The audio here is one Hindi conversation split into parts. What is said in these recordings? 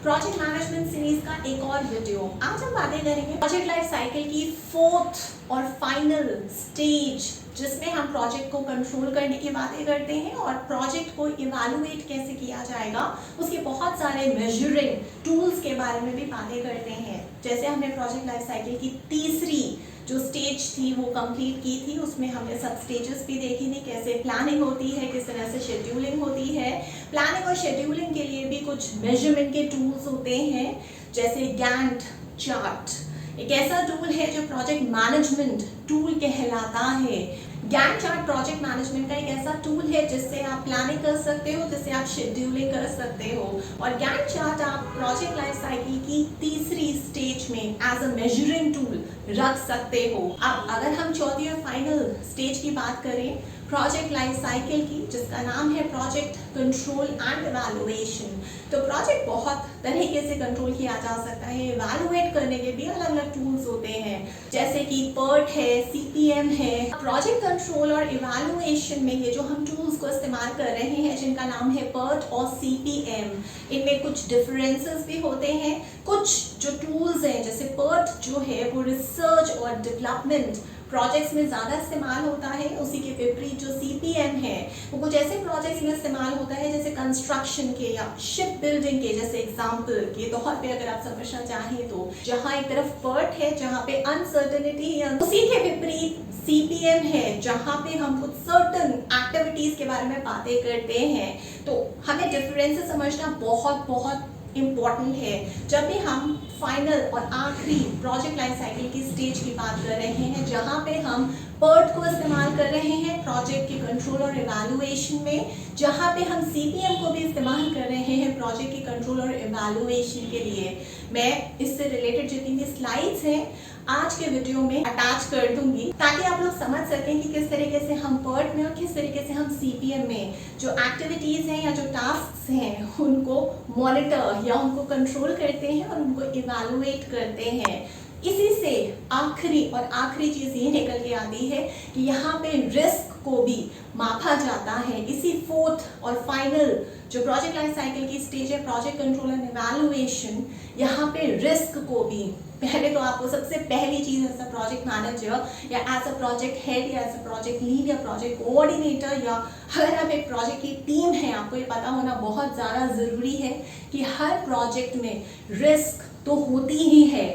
प्रोजेक्ट मैनेजमेंट सीरीज का एक और वीडियो। आज हम बातें करेंगे प्रोजेक्ट लाइफ साइकिल की फोर्थ और फाइनल स्टेज, जिसमें हम प्रोजेक्ट को कंट्रोल करने की बातें करते हैं और प्रोजेक्ट को इवैल्यूएट कैसे किया जाएगा, उसके बहुत सारे मेजरिंग टूल्स के बारे में भी बातें करते हैं। जैसे हमने प्रोजेक्ट लाइफ साइकिल की तीसरी जो स्टेज थी वो कंप्लीट की थी, उसमें हमने सब स्टेजेस भी देखी थी, कैसे प्लानिंग होती है, किस तरह से शेड्यूलिंग होती है। प्लानिंग और शेड्यूलिंग के लिए भी कुछ मेजरमेंट के टूल्स होते हैं, जैसे गैंट चार्ट एक ऐसा टूल है जो प्रोजेक्ट मैनेजमेंट टूल कहलाता है। गैंट चार्ट प्रोजेक्ट मैनेजमेंट का एक ऐसा टूल है जिससे आप प्लानिंग कर सकते हो, जिससे आप शेड्यूलिंग कर सकते हो। और गैंट चार्ट आप प्रोजेक्ट लाइफ साइकिल की तीसरी स्टेज में एज अ मेजरिंग टूल रख सकते हो। अब अगर हम चौथी और फाइनल स्टेज की बात करें प्रोजेक्ट लाइफ साइकिल की, जिसका नाम है प्रोजेक्ट कंट्रोल एंड इवैल्यूएशन, तो प्रोजेक्ट बहुत तरीके से कंट्रोल किया जा सकता है। इवैल्यूएट करने के भी अलग अलग टूल्स होते हैं, जैसे कि PERT है, CPM है। प्रोजेक्ट कंट्रोल और इवैल्यूएशन में ये जो हम टूल्स को इस्तेमाल कर रहे हैं, जिनका नाम है PERT और CPM, इनमें कुछ डिफरेंसेस भी होते हैं। कुछ जो टूल्स हैं जैसे PERT जो है वो रिसर्च और डेवलपमेंट प्रोजेक्ट्स में ज़्यादा इस्तेमाल होता है, उसी के विपरीत जो CPM है वो कुछ ऐसे प्रोजेक्ट्स में इस्तेमाल होता है जैसे कंस्ट्रक्शन के या शिप बिल्डिंग के, जैसे एग्जाम्पल के तौर पे अगर आप समझना चाहें तो। जहाँ एक तरफ PERT है जहाँ पे अनसर्टेनिटी है, उसी के विपरीत CPM है जहाँ पे हम कुछ सर्टन एक्टिविटीज के बारे में बातें करते हैं। तो हमें डिफरेंसेस समझना बहुत बहुत इम्पॉर्टेंट है जब भी हम फाइनल और आखिरी प्रोजेक्ट लाइफ साइकिल की स्टेज की बात कर रहे हैं, जहाँ पे हम PERT को इस्तेमाल कर रहे हैं प्रोजेक्ट के कंट्रोल और इवैल्यूएशन में, जहाँ पे हम CPM को भी इस्तेमाल कर रहे हैं प्रोजेक्ट के कंट्रोल और इवैल्यूएशन के लिए। मैं इससे रिलेटेड जितनी भी स्लाइड्स हैं आज के वीडियो में अटैच कर दूंगी, ताकि आप लोग समझ सकें कि किस तरीके से हम PERT में और किस तरीके से हम CPM में जो एक्टिविटीज़ हैं या जो टास्क्स हैं उनको मॉनिटर या उनको कंट्रोल करते हैं और उनको इवैल्यूएट करते हैं। इसी से आखिरी चीज़ ये निकल के आती है कि यहाँ पे रिस्क को भी मापा जाता है। इसी फोर्थ और फाइनल जो प्रोजेक्ट लाइफ साइकिल की स्टेज है प्रोजेक्ट कंट्रोल एंड इवैल्यूएशन, यहाँ पे रिस्क को भी पहले तो आपको सबसे पहली चीज़ एज अ प्रोजेक्ट मैनेजर या एज अ प्रोजेक्ट हेड या एज अ प्रोजेक्ट लीड या प्रोजेक्ट कोऑर्डिनेटर, या अगर आप एक प्रोजेक्ट की टीम है, आपको ये पता होना बहुत ज़्यादा ज़रूरी है कि हर प्रोजेक्ट में रिस्क तो होती ही है।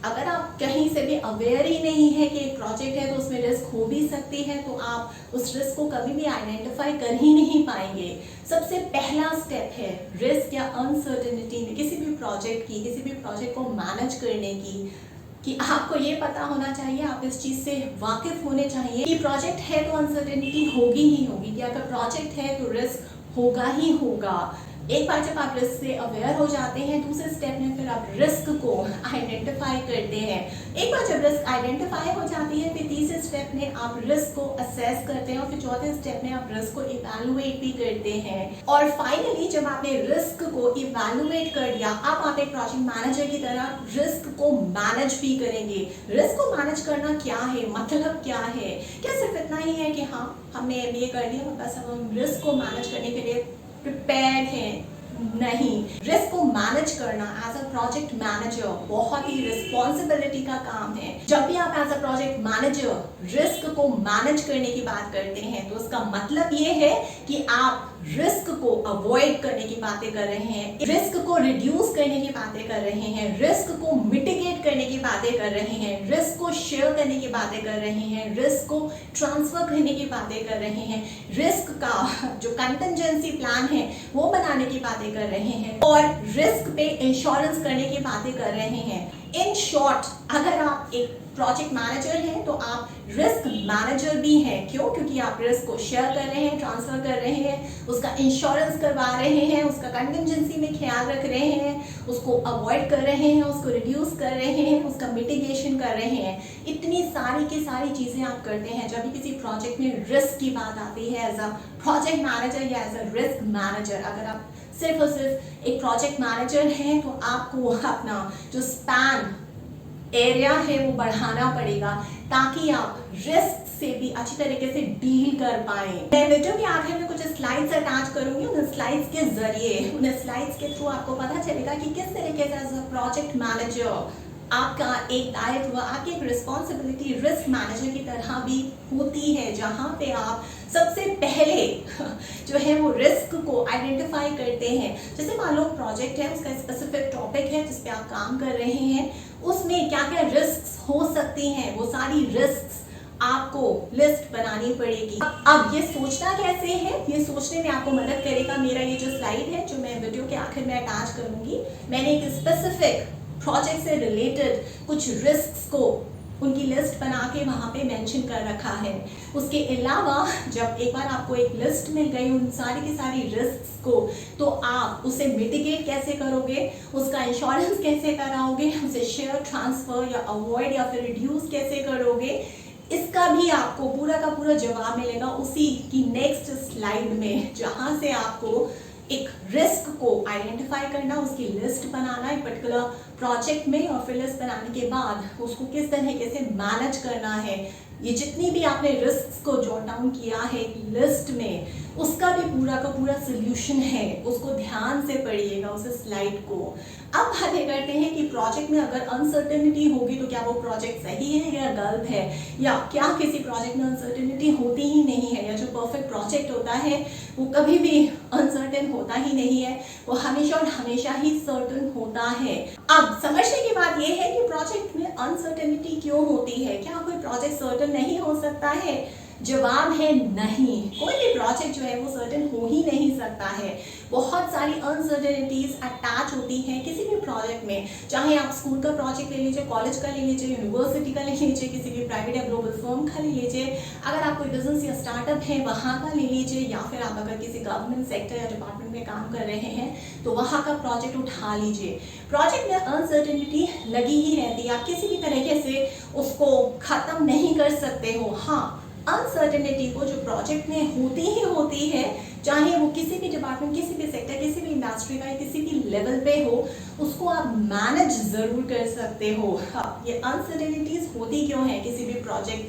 अगर आप कहीं से भी अवेयर ही नहीं है कि एक प्रोजेक्ट है तो उसमें रिस्क हो भी सकती है, तो आप उस रिस्क को कभी भी आइडेंटिफाई कर ही नहीं पाएंगे। सबसे पहला स्टेप है रिस्क या अनसर्टेनिटी में किसी भी प्रोजेक्ट को मैनेज करने की, कि आपको ये पता होना चाहिए, आप इस चीज़ से वाकिफ होने चाहिए कि प्रोजेक्ट है तो अनसर्टेनिटी होगी ही होगी, कि अगर प्रोजेक्ट है तो रिस्क होगा ही होगा। एक बार जब आप रिस्क से अवेयर हो जाते हैं, दूसरे स्टेप में फिर आप रिस्क को आइडेंटिफाई करते हैं। एक बार जब रिस्क आइडेंटिफाई हो जाती है, फिर तीसरे स्टेप में आप रिस्क को असेस करते हैं और फिर चौथे स्टेप में आप रिस्क को इवैल्यूएट भी करते हैं। और फाइनली जब आपने रिस्क को इवैल्यूएट कर लिया, अब आप एक प्रोजेक्ट मैनेजर की तरह रिस्क को मैनेज भी करेंगे। रिस्क को मैनेज करना क्या है, मतलब क्या है? क्या सिर्फ इतना ही है कि हाँ हमने MBA कर लिया बस हम रिस्क को मैनेज करने के लिए प्रिपेयर्ड हैं? नहीं, रिस्क को मैनेज करना एज अ प्रोजेक्ट मैनेजर बहुत ही रिस्पॉन्सिबिलिटी का काम है। जब भी आप as a project manager risk को मैनेज करने की बात करते हैं, तो उसका मतलब ये है कि आप रिस्क को अवॉइड करने की बातें कर रहे हैं, रिस्क को रिड्यूस करने की बातें कर रहे हैं, रिस्क को मिटिगेट करने की बातें कर रहे हैं, रिस्क को शेयर करने की बातें कर रहे हैं, रिस्क को ट्रांसफर करने की बातें कर रहे हैं, रिस्क का जो कंटिंजेंसी प्लान है वो बनाने की बातें कर रहे हैं, और रिस्क पे इंश्योरेंस करने की बातें कर रहे हैं। इन शॉर्ट, अगर आप एक प्रोजेक्ट मैनेजर हैं तो आप रिस्क मैनेजर भी हैं। क्यों? क्योंकि आप रिस्क को शेयर कर रहे हैं, ट्रांसफर कर रहे हैं, उसका इंश्योरेंस करवा रहे हैं, उसका कंटिंजेंसी में ख्याल रख रहे हैं, उसको अवॉइड कर रहे हैं, उसको रिड्यूस कर रहे हैं, उसका मिटिगेशन कर रहे हैं। इतनी सारी की सारी चीज़ें आप करते हैं। जब भी किसी प्रोजेक्ट में रिस्क की बात आती है एज अ प्रोजेक्ट मैनेजर या एज अ रिस्क मैनेजर, अगर आप सिर्फ और सिर्फ एक प्रोजेक्ट मैनेजर हैं तो आपको अपना जो स्पैन एरिया है वो बढ़ाना पड़ेगा ताकि आप रिस्क से भी अच्छी तरीके से डील कर पाए। मैं वीडियो के आखिर में कुछ स्लाइड्स अटैच करूंगी, उन स्लाइड्स के जरिए, उन स्लाइड्स के थ्रू आपको पता चलेगा कि किस तरीके से एज अ प्रोजेक्ट मैनेजर आपका एक दायित्व, आपकी एक रिस्पॉन्सिबिलिटी रिस्क मैनेजर की तरह भी होती है, जहां पे आप सबसे पहले जो है वो रिस्क को आइडेंटिफाई करते हैं। जैसे मान लो प्रोजेक्ट है, उसका स्पेसिफिक टॉपिक है जिस पे आप काम कर रहे हैं, उसमें क्या क्या रिस्क हो सकती हैं, वो सारी रिस्क आपको लिस्ट बनानी पड़ेगी। अब ये सोचना कैसे है, ये सोचने में आपको मदद करेगा मेरा ये जो स्लाइड है, जो मैं वीडियो के आखिर में अटैच करूंगी। मैंने एक स्पेसिफिक प्रोजेक्ट से रिलेटेड कुछ रिस्क को उनकी लिस्ट बना के वहाँ पे मेंशन कर रखा है। उसके अलावा जब एक बार आपको एक लिस्ट मिल गई उन सारी की सारी रिस्क को, तो आप उसे मिटिगेट कैसे करोगे, उसका इंश्योरेंस कैसे कराओगे, उसे शेयर ट्रांसफर या अवॉइड या फिर रिड्यूस कैसे करोगे, इसका भी आपको पूरा का पूरा जवाब मिलेगा उसी की नेक्स्ट स्लाइड में, जहाँ से आपको एक रिस्क को आइडेंटिफाई करना, उसकी लिस्ट बनाना एक पर्टिकुलर प्रोजेक्ट में, और फिर लिस्ट बनाने के बाद उसको किस तरीके से मैनेज करना है। ये जितनी भी आपने रिस्क को जॉट डाउन किया है लिस्ट में, उसका भी पूरा का पूरा सोल्यूशन है, उसको ध्यान से पढ़िएगा उस स्लाइड को। अब बातें करते हैं कि प्रोजेक्ट में अगर अनसर्टेनिटी होगी तो क्या वो प्रोजेक्ट सही है या गलत है, या क्या किसी प्रोजेक्ट में अनसर्टेनिटी होती ही नहीं है, या जो परफेक्ट प्रोजेक्ट होता है वो कभी भी अनसर्टेन होता ही नहीं है, वो हमेशा और हमेशा ही सर्टेन होता है। अब समझने की बात यह है कि प्रोजेक्ट में अनसर्टेनिटी क्यों होती है, क्या कोई प्रोजेक्ट सर्टेन नहीं हो सकता है? जवाब है नहीं, कोई भी प्रोजेक्ट जो है वो सर्टेन हो ही नहीं सकता है। बहुत सारी अनसर्टेनिटीज अटैच होती हैं किसी भी प्रोजेक्ट में, चाहे आप स्कूल का प्रोजेक्ट ले लीजिए, कॉलेज का ले लीजिए, यूनिवर्सिटी का ले लीजिए, किसी भी प्राइवेट या ग्लोबल फर्म का ले लीजिए, अगर आप कोई बिजनेस या स्टार्टअप है वहाँ का ले लीजिए, या फिर आप अगर किसी गवर्नमेंट सेक्टर या डिपार्टमेंट में काम कर रहे हैं तो वहाँ का प्रोजेक्ट उठा लीजिए। प्रोजेक्ट में अनसर्टेनिटी लगी ही रहती है, आप किसी भी तरीके से उसको खत्म नहीं कर सकते हो। हाँ, अनसर्टेनिटी को जो प्रोजेक्ट में होती है, चाहे वो किसी भी डिपार्टमेंट, किसी भी सेक्टर, किसी भी इंडस्ट्री का, किसी भी लेवल पे हो, उसको आप मैनेज जरूर कर सकते हो। हाँ, ये अनसर्टेनिटीज होती क्यों है किसी भी प्रोजेक्ट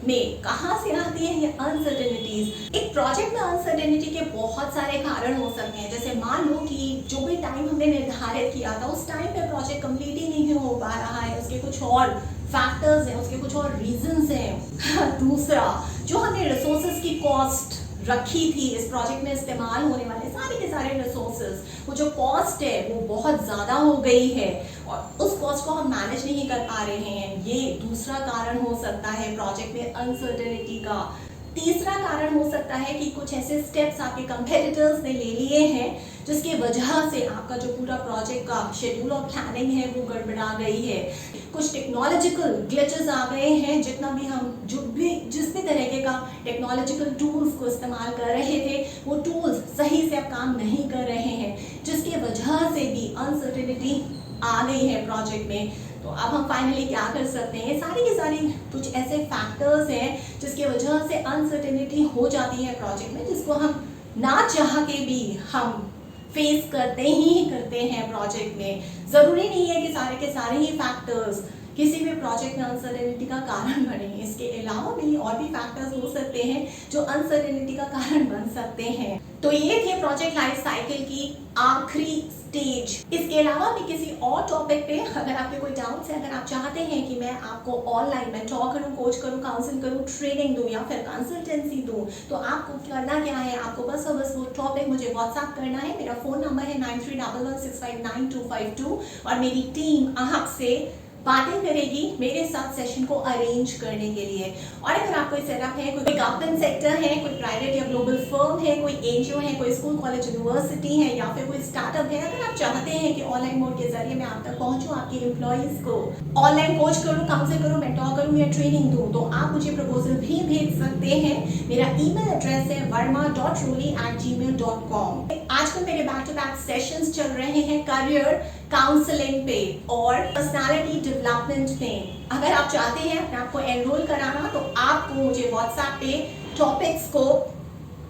में, कहाँ से आती है ये अनसर्टेनिटीज? एक प्रोजेक्ट में अनसर्टेनिटी के बहुत सारे कारण हो सकते हैं। जैसे मान लो कि जो भी टाइम हमने निर्धारित किया था उस टाइम पे प्रोजेक्ट कंप्लीट ही नहीं हो पा रहा है, उसके कुछ और फैक्टर्स हैं, उसके कुछ और रीजंस हैं। दूसरा, जो हमने रिसोर्सेज की कॉस्ट रखी थी इस प्रोजेक्ट में इस्तेमाल होने वाले सारे के सारे रिसोर्सेज, वो जो कॉस्ट है वो बहुत ज़्यादा हो गई है और उस कॉस्ट को हम मैनेज नहीं कर पा रहे हैं, ये दूसरा कारण हो सकता है प्रोजेक्ट में अनसर्टेनिटी का। तीसरा कारण हो सकता है कि कुछ ऐसे स्टेप्स आपके कंपेटिटर्स ने ले लिए हैं जिसकी वजह से आपका जो पूरा प्रोजेक्ट का शेड्यूल और प्लानिंग है वो गड़बड़ा गई है। कुछ टेक्नोलॉजिकल ग्लिचेस आ गए हैं, जितना भी हम जिस भी तरीके का टेक्नोलॉजिकल टूल्स को इस्तेमाल कर रहे थे वो टूल्स सही से अब काम नहीं कर रहे हैं, जिसकी वजह से भी अनसर्टेनिटी आ गई है प्रोजेक्ट में। तो अब हम फाइनली क्या कर सकते हैं, सारी की सारी कुछ ऐसे फैक्टर्स हैं जिसकी वजह से अनसर्टेनिटी हो जाती है प्रोजेक्ट में, जिसको हम ना चाह के भी हम फेस करते हैं प्रोजेक्ट में। ज़रूरी नहीं है कि सारे के सारे ही फैक्टर्स किसी भी प्रोजेक्ट में अनसर्टेनिटी का कारण बने, इसके अलावा भी और भी फैक्टर्स हो सकते हैं जो अनसर्टेनिटी का कारण बन सकते हैं। तो ये थे प्रोजेक्ट लाइफ साइकिल की आखिरी स्टेज। इसके अलावा भी किसी और टॉपिक पे अगर आपके कोई डाउट्स है, अगर आप चाहते हैं कि मैं आपको ऑनलाइन मेंटोर करूं, कोच करूं, काउंसिल करूं, ट्रेनिंग दूं या फिर कंसल्टेंसी दूं, तो आपको करना क्या है, आपको बस और बस वो टॉपिक मुझे व्हाट्सएप करना है। मेरा फ़ोन नंबर है 9311659252 और मेरी टीम आपसे बातें करेगी मेरे साथ सेशन को अरेंज करने के लिए। और अगर आप कोई सेटअप है, कोई गवर्नमेंट सेक्टर है, कोई प्राइवेट या ग्लोबल फर्म है, कोई एनजीओ है, कोई स्कूल कॉलेज यूनिवर्सिटी है या फिर कोई स्टार्टअप है, अगर आप चाहते हैं कि ऑनलाइन मोड के जरिए मैं आप तक पहुंचूं, आपके एम्प्लॉइज को ऑनलाइन कोच करूं, काउंसिल करूं, मेंटोर करूं या ट्रेनिंग दूं, तो आप मुझे प्रपोजल भी भेज सकते हैं। मेरा ईमेल एड्रेस है verma.roli@gmail.com। आजकल मेरे बैक टू बैक सेशंस चल रहे हैं करियर काउंसलिंग पे और पर्सनालिटी डेवलपमेंट में। अगर आप चाहते हैं अपने आपको एनरोल कराना तो आपको मुझे व्हाट्सएप पे टॉपिक्स को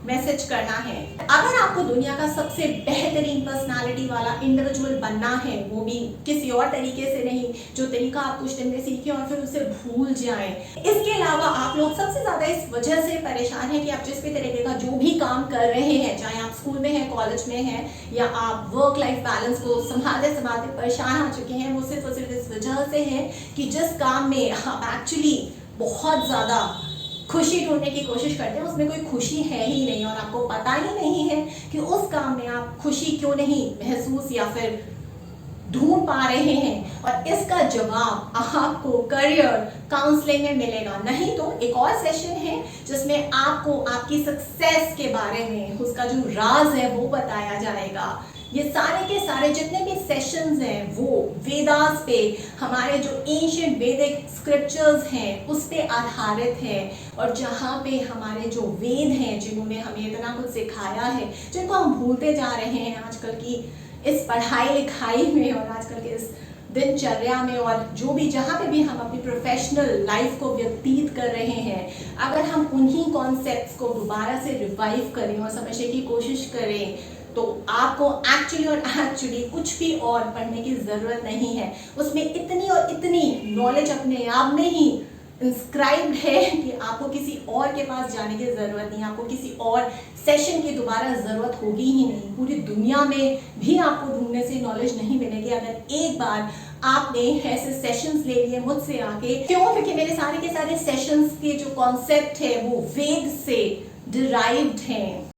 मैसेज करना है। अगर आपको दुनिया का सबसे बेहतरीन पर्सनालिटी वाला इंडिविजुअल बनना है, वो भी किसी और तरीके से नहीं, जो तरीका आप कुछ दिन में सीखें और फिर उसे भूल जाएं। इसके अलावा आप लोग सबसे ज्यादा इस वजह से परेशान हैं कि आप जिस भी तरीके का जो भी काम कर रहे हैं, चाहे आप स्कूल में हैं, कॉलेज में हैं, या आप वर्क लाइफ बैलेंस को संभालते संभालते परेशान आ चुके हैं, वो सिर्फ और सिर्फ इस वजह से है कि जिस काम में आप एक्चुअली बहुत ज्यादा खुशी ढूंढने की कोशिश करते हैं उसमें कोई खुशी है ही नहीं, और आपको पता ही नहीं है कि उस काम में आप खुशी क्यों नहीं महसूस या फिर ढूंढ पा रहे हैं। और इसका जवाब आपको करियर काउंसलिंग में मिलेगा। नहीं तो एक और सेशन है जिसमें आपको आपकी सक्सेस के बारे में, उसका जो राज है वो बताया जाएगा। ये सारे के सारे जितने भी सेशंस हैं वो वेदास पे, हमारे जो एंशिएंट वैदिक स्क्रिप्चर्स हैं उस पे आधारित है, और जहाँ पे हमारे जो वेद हैं जिन्होंने हमें इतना कुछ सिखाया है, जिनको हम भूलते जा रहे हैं आजकल की इस पढ़ाई लिखाई में और आजकल के इस दिनचर्या में, और जो भी जहाँ पे भी हम अपनी प्रोफेशनल लाइफ को व्यतीत कर रहे हैं, अगर हम उन्हीं कॉन्सेप्ट्स को दोबारा से रिवाइव करें और समझने की कोशिश करें तो आपको एक्चुअली कुछ भी और पढ़ने की ज़रूरत नहीं है। उसमें इतनी और इतनी नॉलेज अपने आप में ही इंस्क्राइब्ड है कि आपको किसी और के पास जाने की ज़रूरत नहीं, आपको किसी और सेशन की दोबारा ज़रूरत होगी ही नहीं। पूरी दुनिया में भी आपको ढूंढने से नॉलेज नहीं मिलेगी अगर एक बार आपने ऐसे सेशंस ले लिए मुझसे आके। क्यों? क्योंकि मेरे सारे के सारे सेशंस के जो कॉन्सेप्ट है वो वेद से डिराइव्ड हैं।